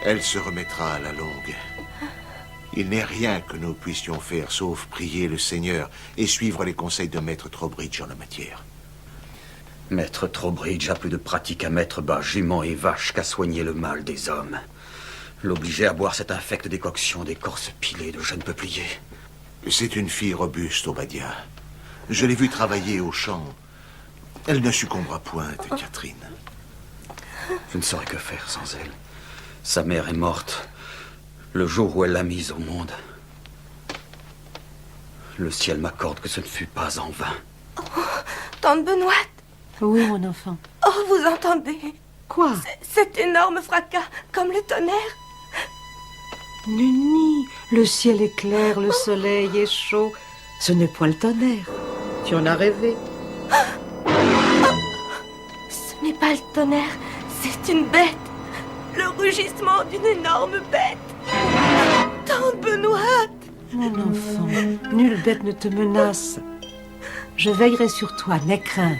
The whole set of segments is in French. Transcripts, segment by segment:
Elle se remettra à la longue. Il n'est rien que nous puissions faire sauf prier le Seigneur et suivre les conseils de Maître Trowbridge en la matière. Maître Trowbridge a plus de pratique à mettre bas juments et vaches qu'à soigner le mal des hommes. L'obliger à boire cette infecte décoction d'écorce pilée de jeunes peupliers. C'est une fille robuste, Obadiah. Je l'ai vue travailler au champ. Elle ne succombera point, Catherine. Je ne saurais que faire sans elle. Sa mère est morte le jour où elle l'a mise au monde. Le ciel m'accorde que ce ne fut pas en vain. Oh, tante Benoîte. Oui, mon enfant. Oh, vous entendez? Quoi? Cet énorme fracas, comme le tonnerre. Nuni, le ciel est clair, le soleil est chaud. Ce n'est point le tonnerre. Tu en as rêvé. Ce n'est pas le tonnerre, c'est une bête. Le rugissement d'une énorme bête. Tante Benoîte. Mon enfant, nulle bête ne te menace. Je veillerai sur toi, n'aie crainte.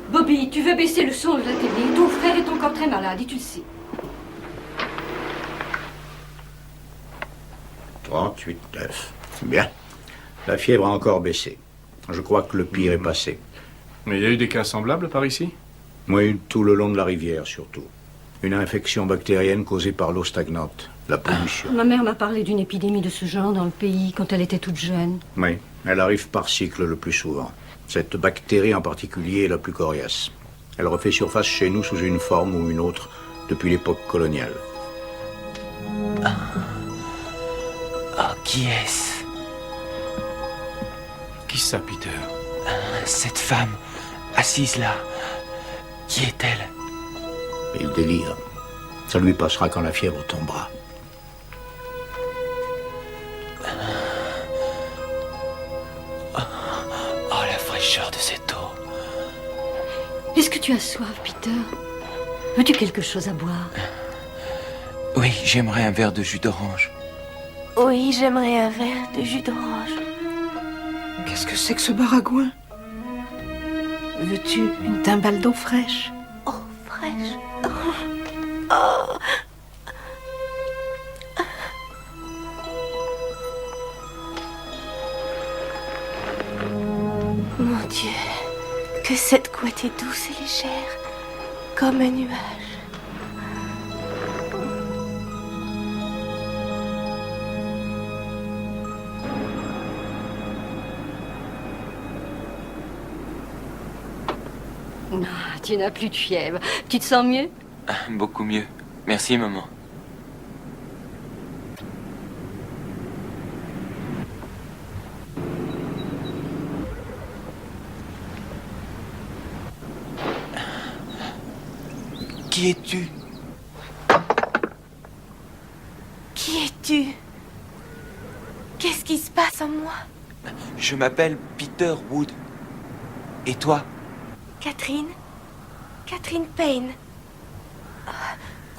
Bobby, tu veux baisser le son de la télé? Ton frère est encore très malade et tu le sais. 38,9. Bien. La fièvre a encore baissé. Je crois que le pire est passé. Mais il y a eu des cas semblables par ici? Oui, tout le long de la rivière, surtout. Une infection bactérienne causée par l'eau stagnante, la pollution. Ma mère m'a parlé d'une épidémie de ce genre dans le pays quand elle était toute jeune. Oui, elle arrive par cycle le plus souvent. Cette bactérie en particulier est la plus coriace. Elle refait surface chez nous sous une forme ou une autre depuis l'époque coloniale. Qui est-ce? Qui ça, Peter? Cette femme, assise là. Qui est-elle? Il délire. Ça lui passera quand la fièvre tombera. Oh, la fraîcheur de cette eau. Est-ce que tu as soif, Peter? Veux-tu quelque chose à boire? Oui, j'aimerais un verre de jus d'orange. Oui, j'aimerais un verre de jus d'orange. Qu'est-ce que c'est que ce baragouin? Veux-tu une timbale d'eau fraîche? Oh, fraîche. Oh. Mon Dieu, que cette couette est douce et légère, comme un nuage. Ah, tu n'as plus de fièvre. Tu te sens mieux? Beaucoup mieux. Merci, maman. Qui es-tu? Qui es-tu? Qu'est-ce qui se passe en moi? Je m'appelle Peter Wood. Et toi? Catherine? Catherine Payne.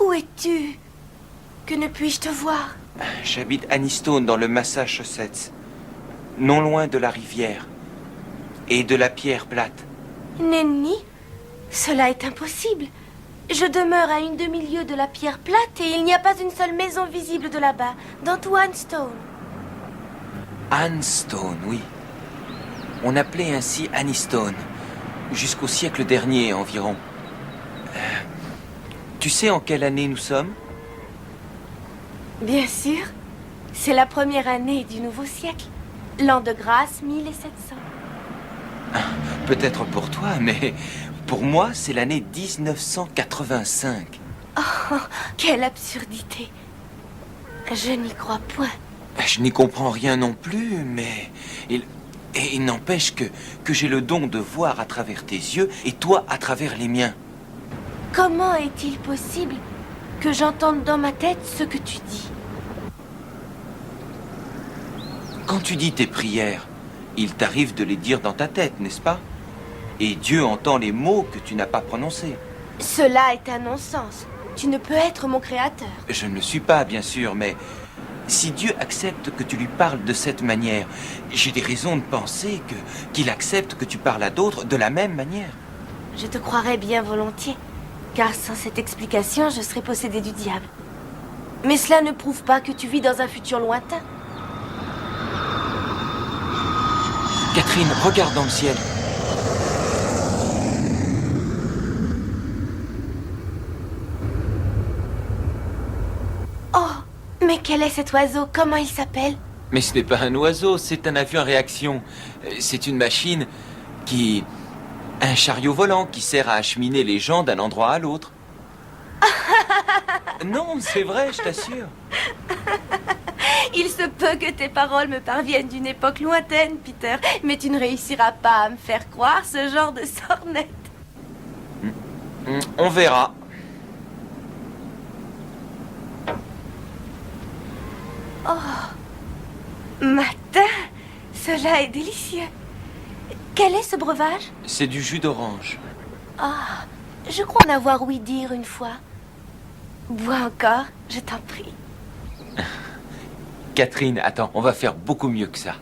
Où es-tu? Que ne puis-je te voir? J'habite Annystone dans le Massachusetts, non loin de la rivière et de la pierre plate. Nenni? Cela est impossible. Je demeure à une demi-lieue de la pierre plate et il n'y a pas une seule maison visible de là-bas, dans tout Annstone. Annstone, oui. On appelait ainsi Annystone, jusqu'au siècle dernier environ. Tu sais en quelle année nous sommes? Bien sûr. C'est la première année du nouveau siècle. L'an de grâce 1700. Peut-être pour toi, mais pour moi, c'est l'année 1985. Oh, quelle absurdité. Je n'y crois point. Je n'y comprends rien non plus, mais il n'empêche que j'ai le don de voir à travers tes yeux et toi à travers les miens. Comment est-il possible que j'entende dans ma tête ce que tu dis? Quand tu dis tes prières, il t'arrive de les dire dans ta tête, n'est-ce pas? Et Dieu entend les mots que tu n'as pas prononcés. Cela est un non-sens. tu ne peux être mon créateur. Je ne le suis pas, bien sûr, mais si Dieu accepte que tu lui parles de cette manière, j'ai des raisons de penser qu'il accepte que tu parles à d'autres de la même manière. Je te croirais bien volontiers, car sans cette explication, je serais possédée du diable. Mais cela ne prouve pas que tu vis dans un futur lointain. Catherine, regarde dans le ciel. Oh, mais quel est cet oiseau? Comment il s'appelle? Mais ce n'est pas un oiseau, c'est un avion à réaction. C'est une machine qui... un chariot volant qui sert à acheminer les gens d'un endroit à l'autre. Non, c'est vrai, je t'assure. Il se peut que tes paroles me parviennent d'une époque lointaine, Peter, mais tu ne réussiras pas à me faire croire ce genre de sornette. On verra. Matin, cela est délicieux. Quel est ce breuvage? C'est du jus d'orange. Ah, je crois en avoir ouï dire une fois. Bois encore, je t'en prie. Catherine, attends, on va faire beaucoup mieux que ça.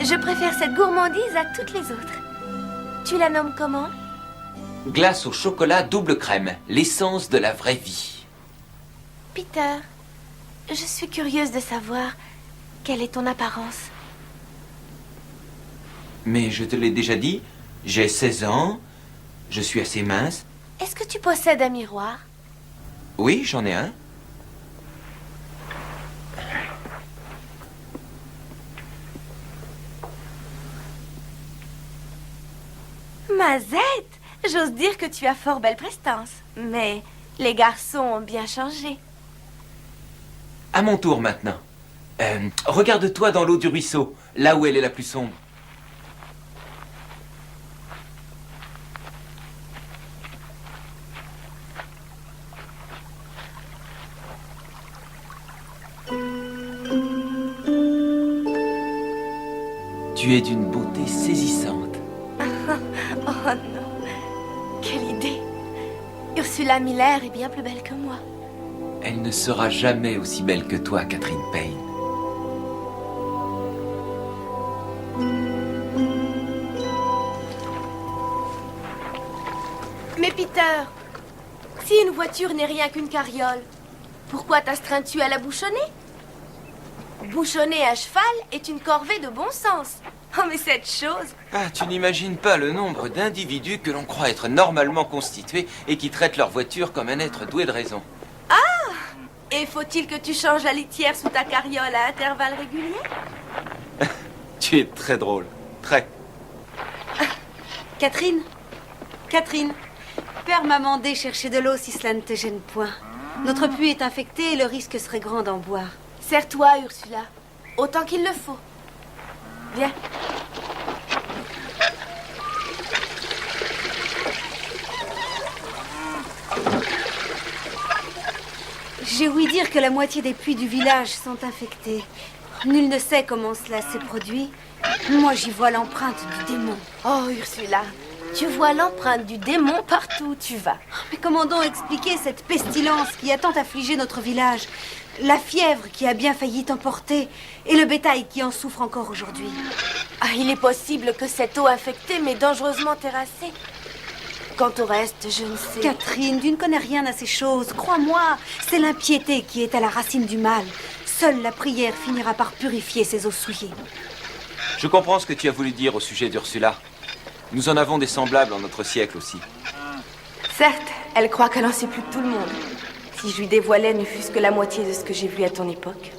Je préfère cette gourmandise à toutes les autres. Tu la nommes comment? Glace au chocolat double crème, l'essence de la vraie vie. Peter, je suis curieuse de savoir quelle est ton apparence. Mais je te l'ai déjà dit, j'ai 16 ans, je suis assez mince. Est-ce que tu possèdes un miroir? Oui, j'en ai un. Mazette, j'ose dire que tu as fort belle prestance. Mais les garçons ont bien changé. À mon tour maintenant. Regarde-toi dans l'eau du ruisseau, là où elle est la plus sombre. Tu es d'une beauté saisissante. Oh non, quelle idée. Ursula Miller est bien plus belle que moi. Elle ne sera jamais aussi belle que toi, Catherine Payne. Mais Peter, si une voiture n'est rien qu'une carriole, pourquoi t'astreins-tu à la bouchonner? Bouchonner un cheval est une corvée de bon sens. Oh, mais cette chose... Ah, tu n'imagines pas le nombre d'individus que l'on croit être normalement constitués et qui traitent leur voiture comme un être doué de raison. Et faut-il que tu changes la litière sous ta carriole à intervalles réguliers? Tu es très drôle. Très. Catherine, Père m'a mandé chercher de l'eau si cela ne te gêne point. Notre puits est infecté et le risque serait grand d'en boire. Sers-toi, Ursula. Autant qu'il le faut. Viens. J'ai ouï dire que la moitié des puits du village sont infectés. Nul ne sait comment cela s'est produit. Moi, j'y vois l'empreinte du démon. Oh, Ursula, tu vois l'empreinte du démon partout où tu vas. Mais comment donc expliquer cette pestilence qui a tant affligé notre village? La fièvre qui a bien failli t'emporter et le bétail qui en souffre encore aujourd'hui. Ah, il est possible que cette eau infectée m'ait dangereusement terrassée. Quant au reste, je ne sais... Catherine, tu ne connais rien à ces choses. Crois-moi, c'est l'impiété qui est à la racine du mal. Seule la prière finira par purifier ces eaux souillées. Je comprends ce que tu as voulu dire au sujet d'Ursula. Nous en avons des semblables en notre siècle aussi. Certes, elle croit qu'elle en sait plus que tout le monde. Si je lui dévoilais ne fût-ce que la moitié de ce que j'ai vu à ton époque.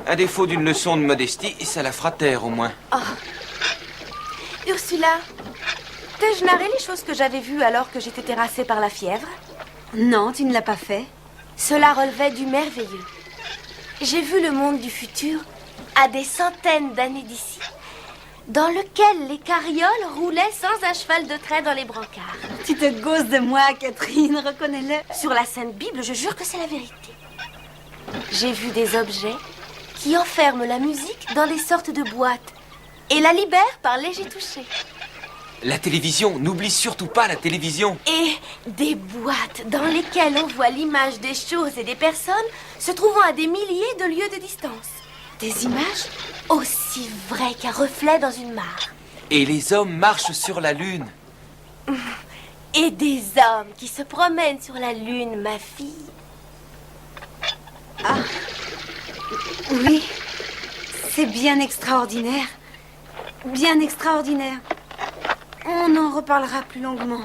À défaut d'une leçon de modestie, ça la fera taire au moins. Ursula, t'ai-je narré les choses que j'avais vues alors que j'étais terrassée par la fièvre? Non, tu ne l'as pas fait. Cela relevait du merveilleux. J'ai vu le monde du futur à des centaines d'années d'ici. dans lequel les carrioles roulaient sans un cheval de trait dans les brancards. Tu te gausses de moi, Catherine, reconnais-le. Sur la Sainte Bible, je jure que c'est la vérité. J'ai vu des objets qui enferment la musique dans des sortes de boîtes et la libèrent par léger toucher. La télévision, n'oublie surtout pas la télévision. Et des boîtes dans lesquelles on voit l'image des choses et des personnes se trouvant à des milliers de lieues de distance. Des images aussi vraies qu'un reflet dans une mare. Et les hommes marchent sur la Lune. Et des hommes qui se promènent sur la Lune, ma fille. Ah, oui, c'est bien extraordinaire. Bien extraordinaire. On en reparlera plus longuement.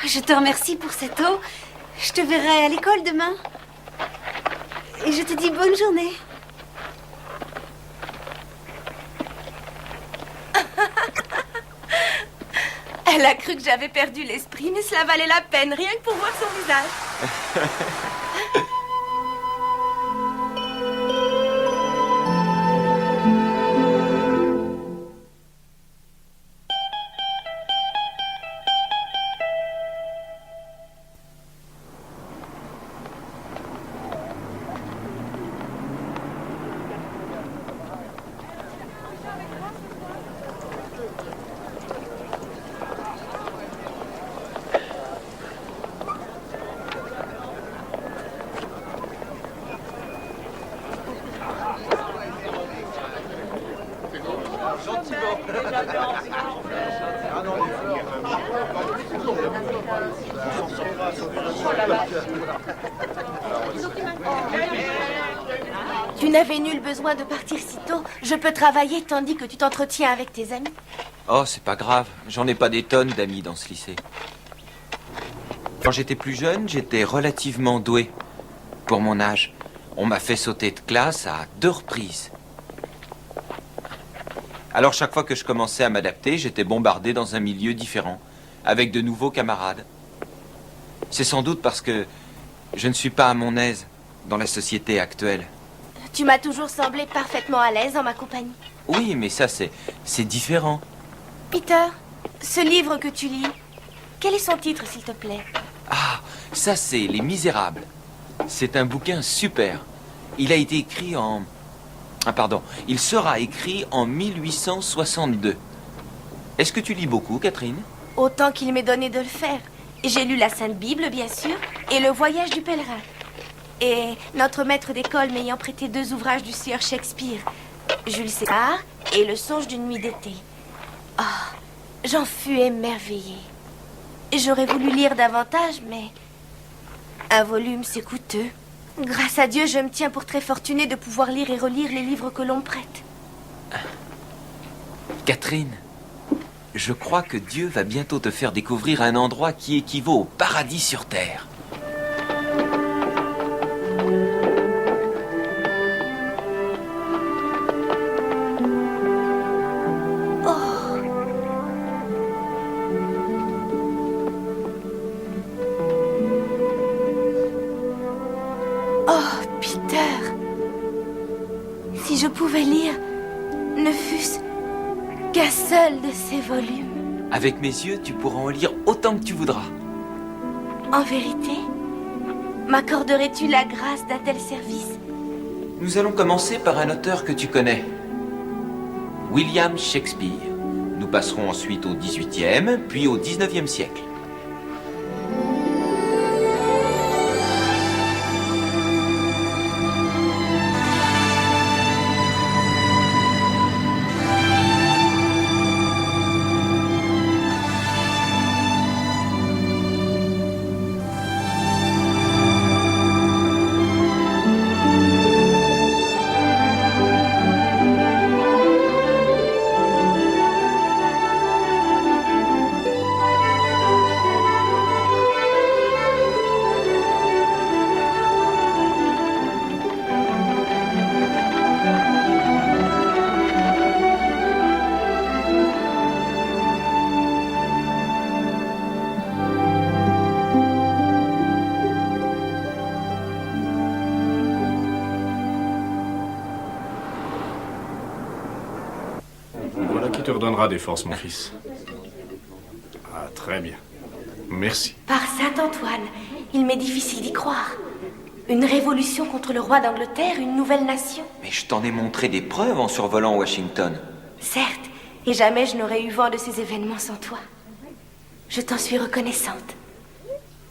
Je te remercie pour cette eau. Je te verrai à l'école demain. Et je te dis bonne journée. Elle a cru que j'avais perdu l'esprit, mais cela valait la peine, rien que pour voir son visage. Tu n'avais nul besoin de partir si tôt. Je peux travailler tandis que tu t'entretiens avec tes amis. Oh, c'est pas grave. J'en ai pas des tonnes d'amis dans ce lycée. Quand j'étais plus jeune, j'étais relativement doué. Pour mon âge, on m'a fait sauter de classe à 2 reprises. Alors chaque fois que je commençais à m'adapter, j'étais bombardé dans un milieu différent, avec de nouveaux camarades. C'est sans doute parce que je ne suis pas à mon aise dans la société actuelle. Tu m'as toujours semblé parfaitement à l'aise en ma compagnie. Oui, mais ça, c'est différent. Peter, ce livre que tu lis, quel est son titre, s'il te plaît? Ah, ça, c'est Les Misérables. C'est un bouquin super. Il a été écrit en... Ah, pardon. Il sera écrit en 1862. Est-ce que tu lis beaucoup, Catherine? Autant qu'il m'est donné de le faire. J'ai lu la Sainte Bible, bien sûr, et Le Voyage du pèlerin. Et notre maître d'école m'ayant prêté 2 ouvrages du sieur Shakespeare, Jules César et Le Songe d'une nuit d'été. Oh, j'en fus émerveillée. J'aurais voulu lire davantage, mais un volume, c'est coûteux. Grâce à Dieu, je me tiens pour très fortunée de pouvoir lire et relire les livres que l'on me prête. Catherine, je crois que Dieu va bientôt te faire découvrir un endroit qui équivaut au paradis sur terre. Oh, Peter, si je pouvais lire, ne fût-ce qu'un seul de ces volumes. Avec mes yeux, tu pourras en lire autant que tu voudras. En vérité, m'accorderais-tu la grâce d'un tel service? Nous allons commencer par un auteur que tu connais. William Shakespeare. Nous passerons ensuite au XVIIIe, puis au XIXe siècle. te redonnera des forces, mon fils. Ah, très bien. Merci. Par Saint-Antoine, il m'est difficile d'y croire. Une révolution contre le roi d'Angleterre, une nouvelle nation. Mais je t'en ai montré des preuves en survolant Washington. Certes, et jamais je n'aurais eu vent de ces événements sans toi. Je t'en suis reconnaissante.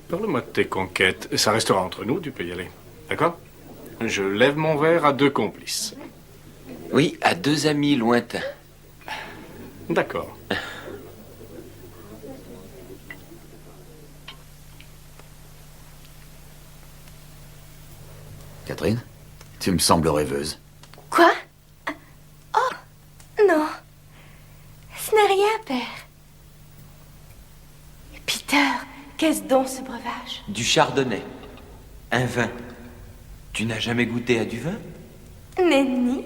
Parle-moi de tes conquêtes. Ça restera entre nous, tu peux y aller. D'accord? Je lève mon verre à 2 complices. Oui, à 2 amis lointains. D'accord. Catherine, tu me sembles rêveuse. Quoi? Oh, non. Ce n'est rien, père. Peter, qu'est-ce donc ce breuvage? Du chardonnay. Un vin. Tu n'as jamais goûté à du vin? Nenni,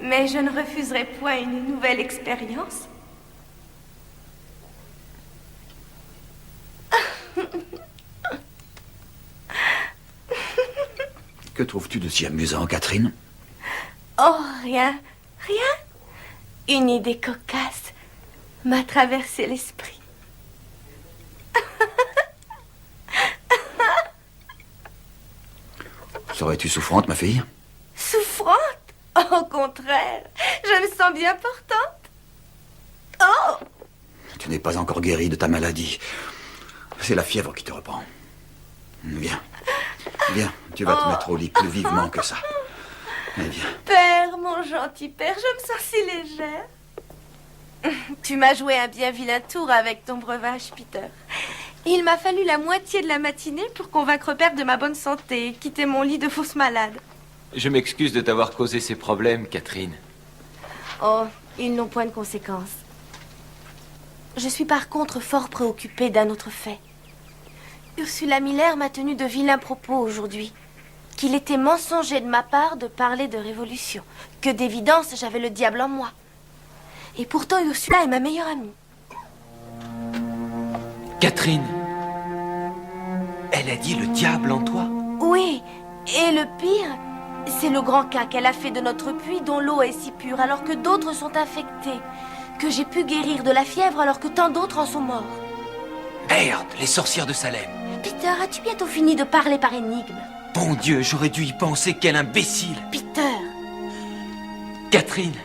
mais je ne refuserai point une nouvelle expérience. Que trouves-tu de si amusant, Catherine? Oh, rien, rien. Une idée cocasse m'a traversé l'esprit. Serais-tu souffrante, ma fille? Souffrante? Au contraire, je me sens bien portante. Oh! Tu n'es pas encore guérie de ta maladie. C'est la fièvre qui te reprend. Viens. Viens, tu vas te mettre au lit plus vivement que ça. Mais viens. Père, mon gentil père, je me sens si légère. Tu m'as joué un bien vilain tour avec ton breuvage, Peter. Il m'a fallu la moitié de la matinée pour convaincre père de ma bonne santé et quitter mon lit de fausse malade. Je m'excuse de t'avoir causé ces problèmes, Catherine. Oh, ils n'ont point de conséquences. Je suis par contre fort préoccupée d'un autre fait. Ursula Miller m'a tenu de vilains propos aujourd'hui. Qu'il était mensonger de ma part de parler de révolution. Que d'évidence, j'avais le diable en moi. Et pourtant, Ursula est ma meilleure amie. Catherine, elle a dit le diable en toi? Oui, et le pire, c'est le grand cas qu'elle a fait de notre puits dont l'eau est si pure alors que d'autres sont infectés. Que j'ai pu guérir de la fièvre alors que tant d'autres en sont morts. Merde, les sorcières de Salem. Peter, as-tu bientôt fini de parler par énigme? Bon Dieu, j'aurais dû y penser, quel imbécile. Peter! Catherine,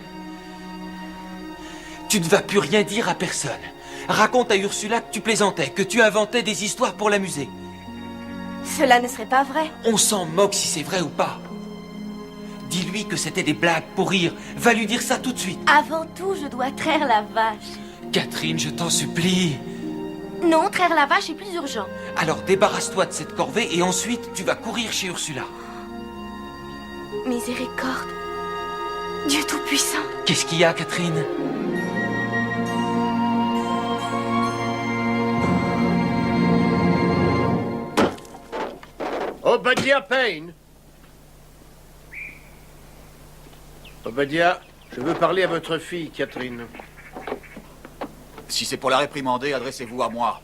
tu ne vas plus rien dire à personne. Raconte à Ursula que tu plaisantais, que tu inventais des histoires pour l'amuser. Cela ne serait pas vrai. On s'en moque si c'est vrai ou pas. Dis-lui que c'était des blagues pour rire. Va lui dire ça tout de suite. Avant tout, je dois traire la vache. Catherine, je t'en supplie. Non, traire la vache est plus urgent. Alors débarrasse-toi de cette corvée et ensuite tu vas courir chez Ursula. Miséricorde. Dieu Tout-Puissant. Qu'est-ce qu'il y a, Catherine? Obadiah Payne. Obadiah, je veux parler à votre fille, Catherine. Si c'est pour la réprimander, adressez-vous à moi.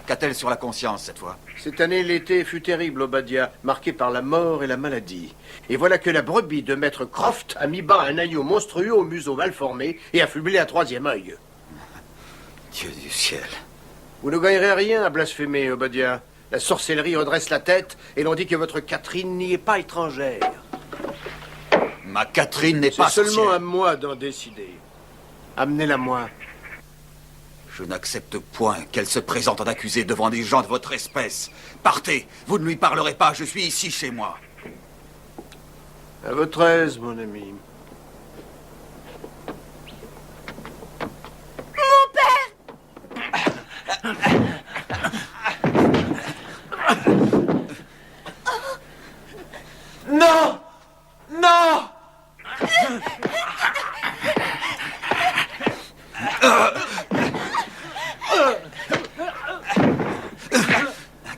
Qu'a-t-elle sur la conscience, cette fois? Cette année, l'été fut terrible, Obadiah, marqué par la mort et la maladie. Et voilà que la brebis de Maître Croft a mis bas un agneau monstrueux au museau mal formé et affublé un 3e œil. Dieu du ciel. Vous ne gagnerez rien à blasphémer, Obadiah. La sorcellerie redresse la tête et l'on dit que votre Catherine n'y est pas étrangère. Ma Catherine n'est C'est pas seulement sorcière. à moi d'en décider. Amenez-la moi. Je n'accepte point qu'elle se présente en accusée devant des gens de votre espèce. Partez, vous ne lui parlerez pas, je suis ici chez moi. À votre aise, mon ami. Non! Non!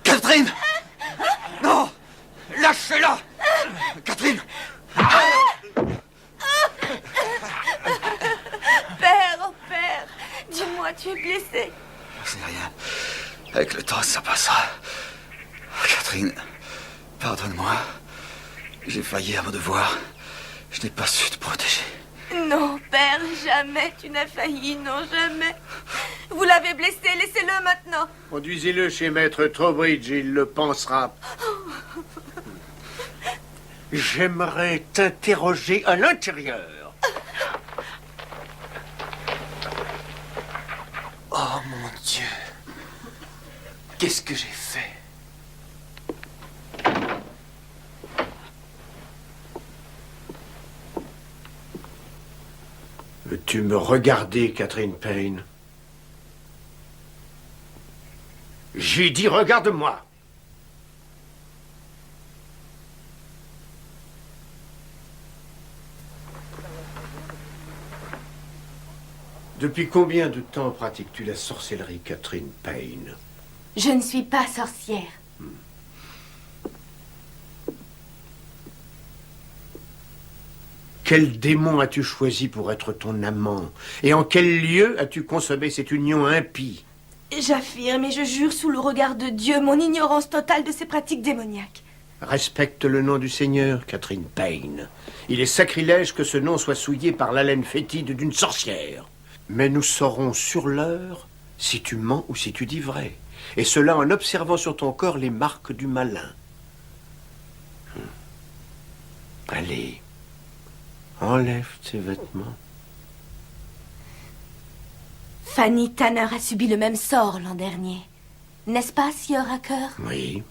Catherine! Non! Lâchez-la! Catherine! Père, oh père, dis-moi, tu es blessé. C'est rien. Avec le temps, ça passera. Catherine, pardonne-moi. J'ai failli à mon devoir. Je n'ai pas su te protéger. Non, père, jamais tu n'as failli, non, jamais. Vous l'avez blessé, laissez-le maintenant. Conduisez-le chez Maître Trowbridge et il le pensera. J'aimerais t'interroger à l'intérieur. Oh mon Dieu. Qu'est-ce que j'ai fait? Veux-tu me regarder, Catherine Payne? J'ai dit regarde-moi. Depuis combien de temps pratiques-tu la sorcellerie, Catherine Payne? Je ne suis pas sorcière. Quel démon as-tu choisi pour être ton amant? Et en quel lieu as-tu consommé cette union impie? J'affirme et je jure sous le regard de Dieu mon ignorance totale de ces pratiques démoniaques. Respecte le nom du Seigneur, Catherine Payne. Il est sacrilège que ce nom soit souillé par l'haleine fétide d'une sorcière. Mais nous saurons sur l'heure si tu mens ou si tu dis vrai. Et cela en observant sur ton corps les marques du malin. Allez, enlève tes vêtements. Fanny Tanner a subi le même sort l'an dernier. N'est-ce pas, Sieur Hacker? Oui.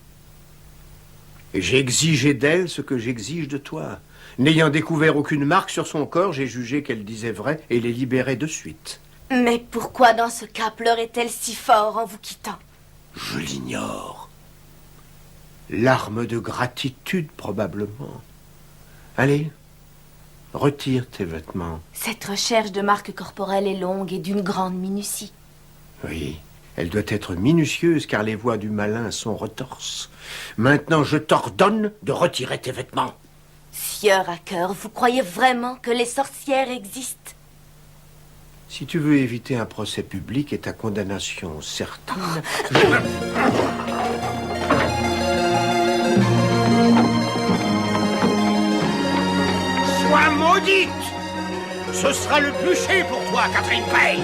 Et j'ai exigé d'elle ce que j'exige de toi. N'ayant découvert aucune marque sur son corps, j'ai jugé qu'elle disait vrai et l'ai libérée de suite. Mais pourquoi dans ce cas pleurait-elle si fort en vous quittant? Je l'ignore. Larmes de gratitude, probablement. Allez, retire tes vêtements. Cette recherche de marques corporelles est longue et d'une grande minutie. Oui, elle doit être minutieuse car les voies du malin sont retorses. Maintenant, je t'ordonne de retirer tes vêtements. Sieur Hacker, vous croyez vraiment que les sorcières existent? Si tu veux éviter un procès public et ta condamnation certaine... Sois maudite! Ce sera le bûcher pour toi, Catherine Payne!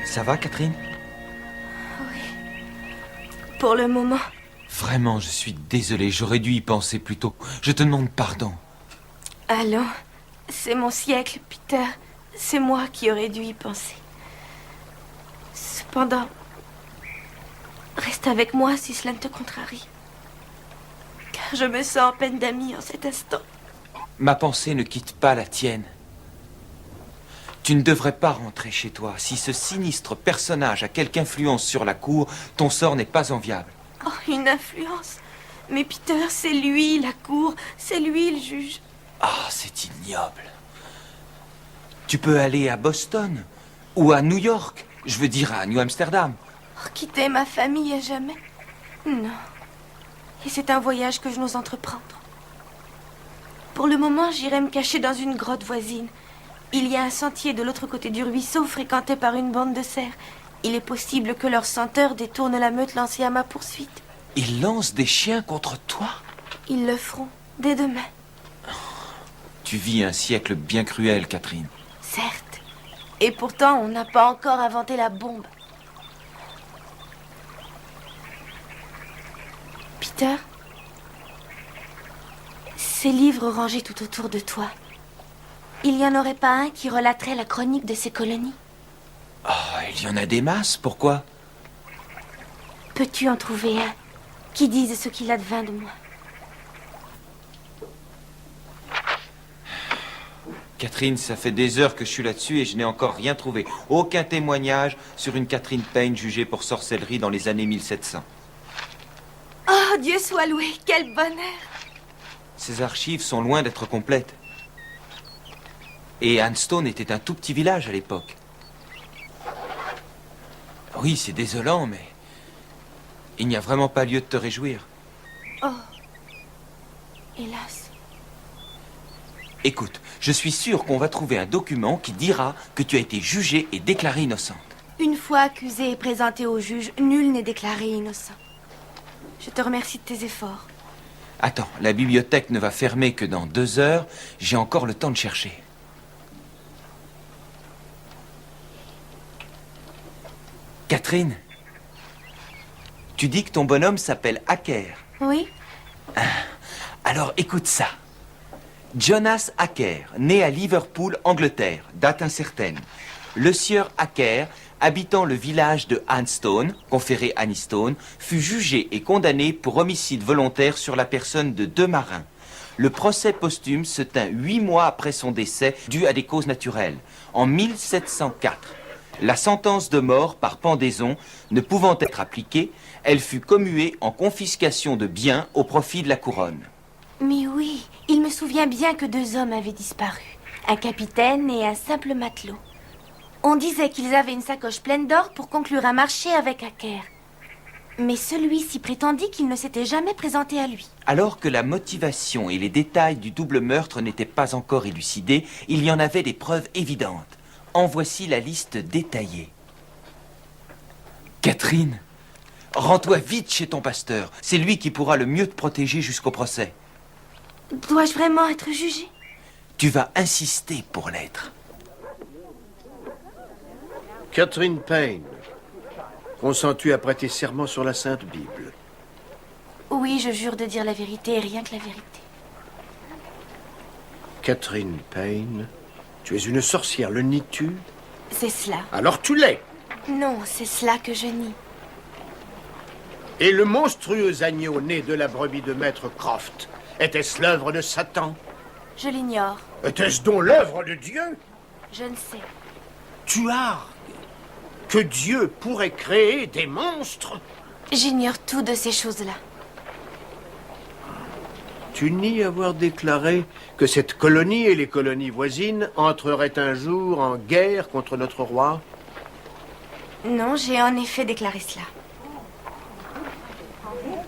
Ça va, Catherine? Pour le moment. Vraiment, je suis désolé. J'aurais dû y penser plus tôt. Je te demande pardon. Allons, c'est mon siècle, Peter. C'est moi qui aurais dû y penser. Cependant, reste avec moi si cela ne te contrarie. Car je me sens en peine d'amis en cet instant. Ma pensée ne quitte pas la tienne. Tu ne devrais pas rentrer chez toi. Si ce sinistre personnage a quelque influence sur la cour, ton sort n'est pas enviable. Oh, une influence. Mais Peter, c'est lui la cour, c'est lui le juge. Ah, c'est ignoble. Tu peux aller à Boston ou à New York. Je veux dire à New Amsterdam. Oh, quitter ma famille à jamais? Non. Et c'est un voyage que je n'ose entreprendre. Pour le moment, j'irai me cacher dans une grotte voisine. Il y a un sentier de l'autre côté du ruisseau fréquenté par une bande de cerfs. Il est possible que leur senteur détourne la meute lancée à ma poursuite. Ils lancent des chiens contre toi? Ils le feront dès demain. Tu vis un siècle bien cruel, Catherine. Certes. Et pourtant, on n'a pas encore inventé la bombe. Peter, ces livres rangés tout autour de toi, il n'y en aurait pas un qui relaterait la chronique de ces colonies? Oh, il y en a des masses, pourquoi? Peux-tu en trouver un qui dise ce qu'il advint de moi? Catherine, ça fait des heures que je suis là-dessus et je n'ai encore rien trouvé. Aucun témoignage sur une Catherine Payne jugée pour sorcellerie dans les années 1700. Oh, Dieu soit loué, quel bonheur! Ces archives sont loin d'être complètes. Et Hanstone était un tout petit village à l'époque. Oui, c'est désolant, mais il n'y a vraiment pas lieu de te réjouir. Oh, hélas. Écoute, je suis sûr qu'on va trouver un document qui dira que tu as été jugée et déclarée innocente. Une fois accusé et présenté au juge, nul n'est déclaré innocent. Je te remercie de tes efforts. Attends, la bibliothèque ne va fermer que dans 2 heures. J'ai encore le temps de chercher. Catherine, tu dis que ton bonhomme s'appelle Acker. Oui? Alors écoute ça. Jonas Acker, né à Liverpool, Angleterre, date incertaine. Le sieur Acker, habitant le village de Hanstone, conféré Annistone, fut jugé et condamné pour homicide volontaire sur la personne de 2 marins. Le procès posthume se tint 8 mois après son décès, dû à des causes naturelles, en 1704. La sentence de mort par pendaison ne pouvant être appliquée, elle fut commuée en confiscation de biens au profit de la couronne. Mais oui, il me souvient bien que 2 hommes avaient disparu. Un capitaine et un simple matelot. On disait qu'ils avaient une sacoche pleine d'or pour conclure un marché avec Acker. Mais celui-ci prétendit qu'il ne s'était jamais présenté à lui. Alors que la motivation et les détails du double meurtre n'étaient pas encore élucidés, il y en avait des preuves évidentes. En voici la liste détaillée. Catherine, rends-toi vite chez ton pasteur. C'est lui qui pourra le mieux te protéger jusqu'au procès. Dois-je vraiment être jugée? Tu vas insister pour l'être. Catherine Payne, consens-tu à prêter serment sur la Sainte Bible? Oui, je jure de dire la vérité et rien que la vérité. Catherine Payne, tu es une sorcière, le nies-tu? C'est cela. Alors tu l'es! Non, c'est cela que je nie. Et le monstrueux agneau né de la brebis de Maître Croft, était-ce l'œuvre de Satan? Je l'ignore. Était-ce donc l'œuvre de Dieu? Je ne sais. Tu argues que Dieu pourrait créer des monstres? J'ignore tout de ces choses-là. Tu nies avoir déclaré que cette colonie et les colonies voisines entreraient un jour en guerre contre notre roi? Non, j'ai en effet déclaré cela.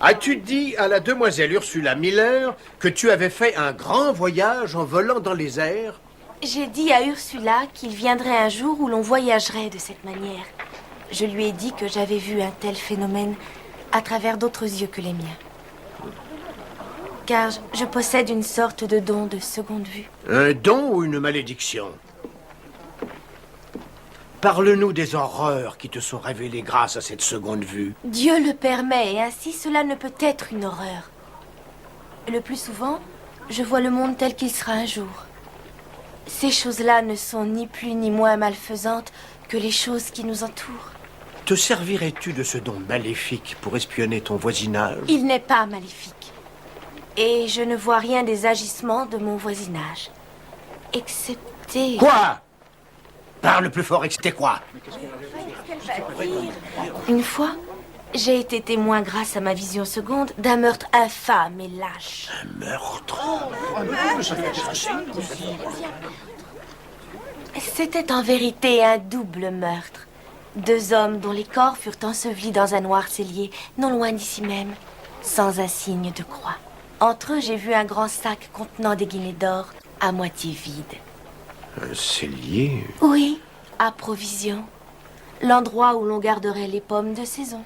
As-tu dit à la demoiselle Ursula Miller que tu avais fait un grand voyage en volant dans les airs? J'ai dit à Ursula qu'il viendrait un jour où l'on voyagerait de cette manière. Je lui ai dit que j'avais vu un tel phénomène à travers d'autres yeux que les miens. Car je possède une sorte de don de seconde vue. Un don ou une malédiction? Parle-nous des horreurs qui te sont révélées grâce à cette seconde vue. Dieu le permet, et ainsi cela ne peut être une horreur. Le plus souvent, je vois le monde tel qu'il sera un jour. Ces choses-là ne sont ni plus ni moins malfaisantes que les choses qui nous entourent. Te servirais-tu de ce don maléfique pour espionner ton voisinage? Il n'est pas maléfique. Et je ne vois rien des agissements de mon voisinage. Excepté... Quoi? Parle plus fort, excepté quoi? Une fois, j'ai été témoin grâce à ma vision seconde d'un meurtre infâme et lâche. Un meurtre? C'était en vérité un double meurtre. 2 hommes dont les corps furent ensevelis dans un noir cellier, non loin d'ici même, sans un signe de croix. Entre eux, j'ai vu un grand sac contenant des guinées d'or, à moitié vide. Un cellier? Oui, à provision. L'endroit où l'on garderait les pommes de saison.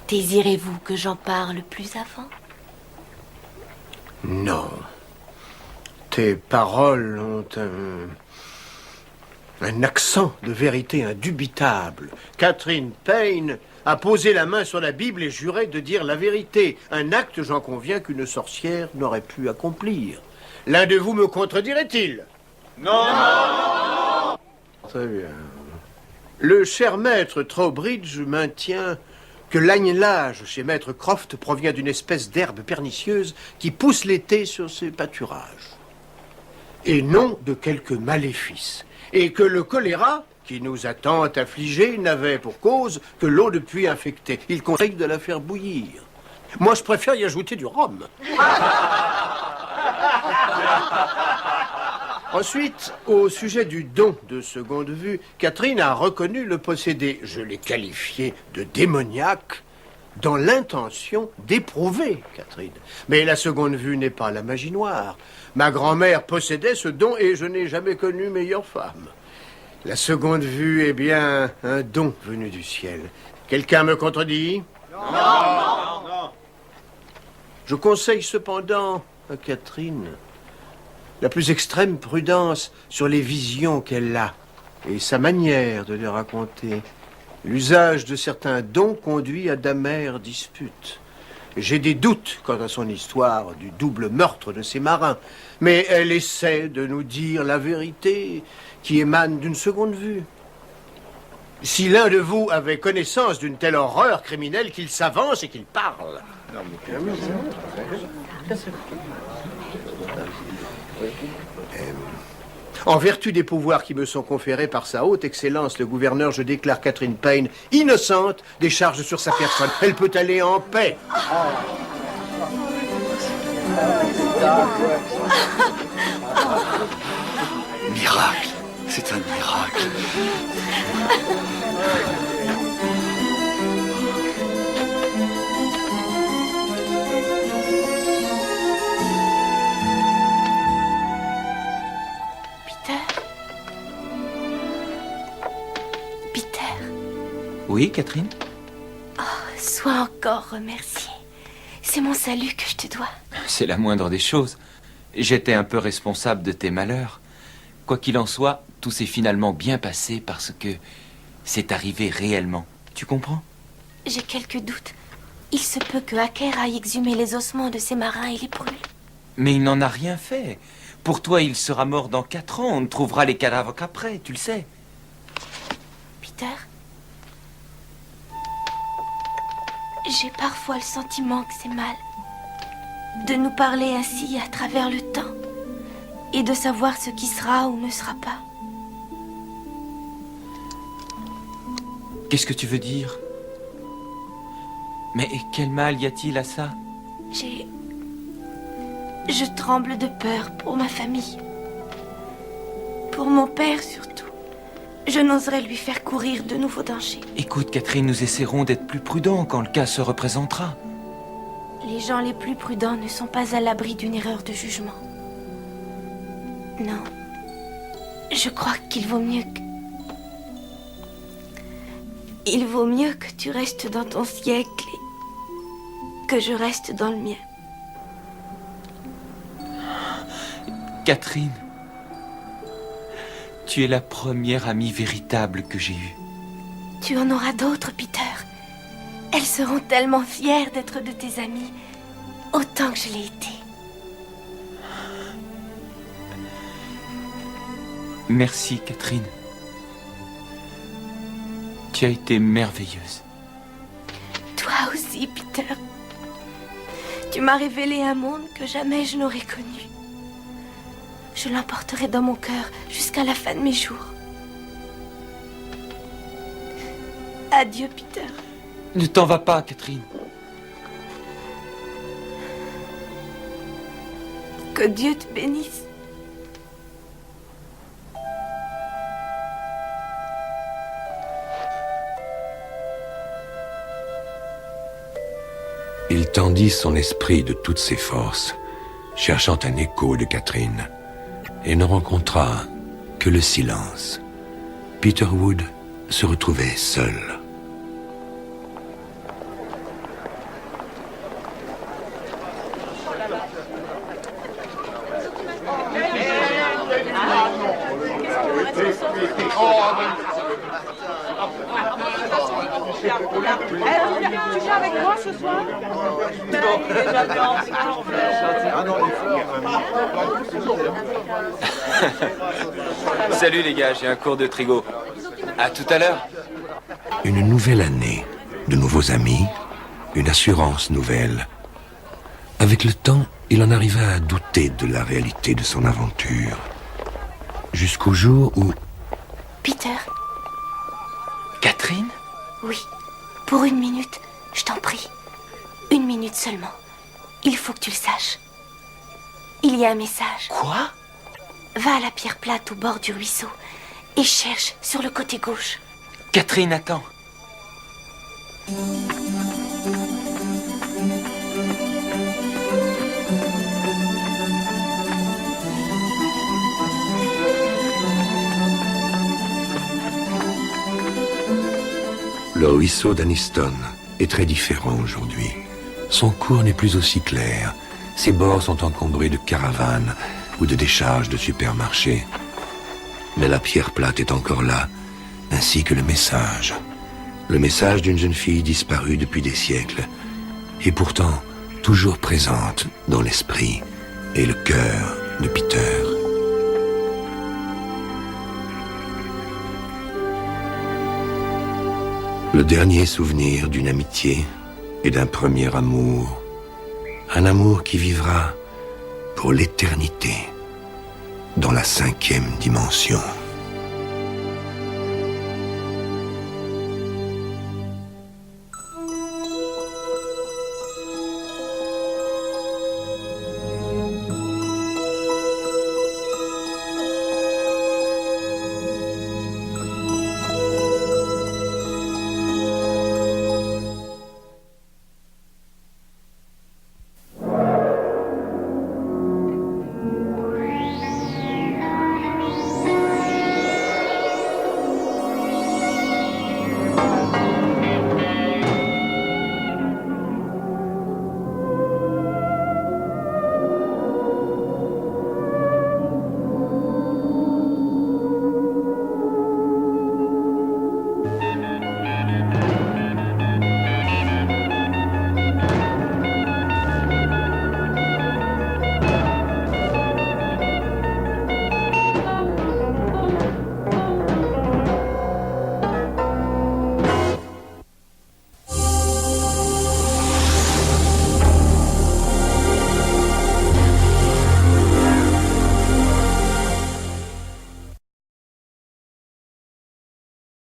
Désirez-vous que j'en parle plus avant? Non. Tes paroles ont un accent de vérité indubitable. Catherine Payne a posé la main sur la Bible et juré de dire la vérité. Un acte, j'en conviens, qu'une sorcière n'aurait pu accomplir. L'un de vous me contredirait-il? Non, non, non. Très bien. Le cher maître Trowbridge maintient que l'agnelage chez maître Croft provient d'une espèce d'herbe pernicieuse qui pousse l'été sur ses pâturages, et non de quelque maléfice, et que le choléra, qui nous a tant affligés, n'avait pour cause que l'eau de puits infectée. Il conseille de la faire bouillir. Moi, je préfère y ajouter du rhum. Ensuite, au sujet du don de seconde vue, Catherine a reconnu le possédé. Je l'ai qualifié de démoniaque dans l'intention d'éprouver Catherine. Mais la seconde vue n'est pas la magie noire. Ma grand-mère possédait ce don et je n'ai jamais connu meilleure femme. La seconde vue est bien un don venu du ciel. Quelqu'un me contredit? Non. Je conseille cependant à Catherine la plus extrême prudence sur les visions qu'elle a et sa manière de les raconter. L'usage de certains dons conduit à d'amères disputes. J'ai des doutes quant à son histoire du double meurtre de ces marins, mais elle essaie de nous dire la vérité qui émane d'une seconde vue. Si l'un de vous avait connaissance d'une telle horreur criminelle, qu'il s'avance et qu'il parle. En vertu des pouvoirs qui me sont conférés par sa haute excellence, le gouverneur, je déclare Catherine Payne innocente des charges sur sa personne. Elle peut aller en paix. Miracle. C'est un miracle. Oui, Catherine? Oh, sois encore remerciée. C'est mon salut que je te dois. C'est la moindre des choses. J'étais un peu responsable de tes malheurs. Quoi qu'il en soit, tout s'est finalement bien passé parce que c'est arrivé réellement. Tu comprends? J'ai quelques doutes. Il se peut que Hacker aille exhumer les ossements de ces marins et les brûle. Mais il n'en a rien fait. Pour toi, il sera mort dans 4 ans. On ne trouvera les cadavres qu'après, tu le sais. Peter? J'ai parfois le sentiment que c'est mal de nous parler ainsi à travers le temps et de savoir ce qui sera ou ne sera pas. Qu'est-ce que tu veux dire? Mais quel mal y a-t-il à ça? Je tremble de peur pour ma famille. Pour mon père surtout. Je n'oserais lui faire courir de nouveaux dangers. Écoute, Catherine, nous essaierons d'être plus prudents quand le cas se représentera. Les gens les plus prudents ne sont pas à l'abri d'une erreur de jugement. Non. Je crois qu'il vaut mieux que... Il vaut mieux que tu restes dans ton siècle et que je reste dans le mien. Catherine, tu es la première amie véritable que j'ai eue. Tu en auras d'autres, Peter. Elles seront tellement fières d'être de tes amies, autant que je l'ai été. Merci, Catherine. Tu as été merveilleuse. Toi aussi, Peter. Tu m'as révélé un monde que jamais je n'aurais connu. Je l'emporterai dans mon cœur jusqu'à la fin de mes jours. Adieu, Peter. Ne t'en va pas, Catherine. Que Dieu te bénisse. Il tendit son esprit de toutes ses forces, cherchant un écho de Catherine, et ne rencontra que le silence. Peter Wood se retrouvait seul. Tu viens avec moi ce soir? Salut les gars, j'ai un cours de trigo. À tout à l'heure. Une nouvelle année, de nouveaux amis, une assurance nouvelle. Avec le temps, il en arriva à douter de la réalité de son aventure. Jusqu'au jour où... Peter. Catherine? Oui. Pour 1 minute, je t'en prie. 1 minute seulement. Il faut que tu le saches. Il y a un message. Quoi? Va à la pierre plate au bord du ruisseau et cherche sur le côté gauche. Catherine, attends. Le ruisseau d'Aniston est très différent aujourd'hui. Son cours n'est plus aussi clair. Ses bords sont encombrés de caravanes ou de décharges de supermarchés. Mais la pierre plate est encore là, ainsi que le message. Le message d'une jeune fille disparue depuis des siècles, et pourtant toujours présente dans l'esprit et le cœur de Peter. Le dernier souvenir d'une amitié et d'un premier amour. Un amour qui vivra pour l'éternité dans la 5e dimension.